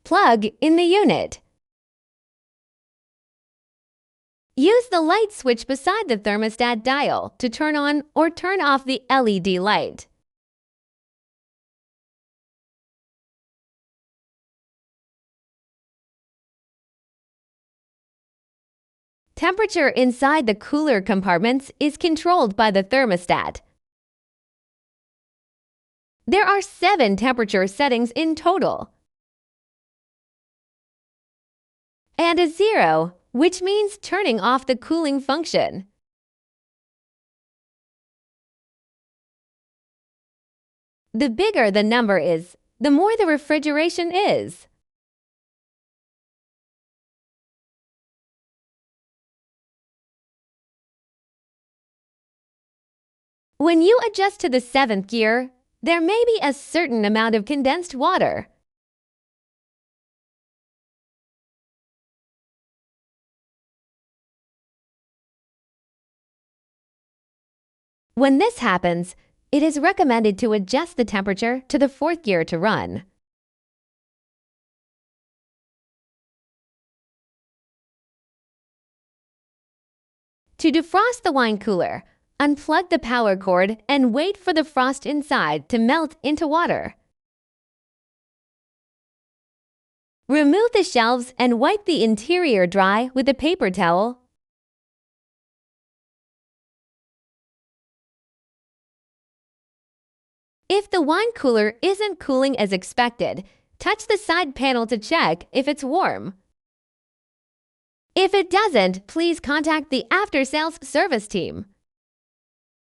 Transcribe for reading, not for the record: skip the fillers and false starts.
Plug in the unit. Use the light switch beside the thermostat dial to turn on or turn off the LED light. Temperature inside the cooler compartments is controlled by the thermostat. There are 7 temperature settings in total, and a 0, which means turning off the cooling function. The bigger the number is, the more the refrigeration is. When you adjust to the 7th gear, there may be a certain amount of condensed water. When this happens, it is recommended to adjust the temperature to the 4th gear to run. To defrost the wine cooler, unplug the power cord and wait for the frost inside to melt into water. Remove the shelves and wipe the interior dry with a paper towel. If the wine cooler isn't cooling as expected, touch the side panel to check if it's warm. If it doesn't, please contact the after-sales service team.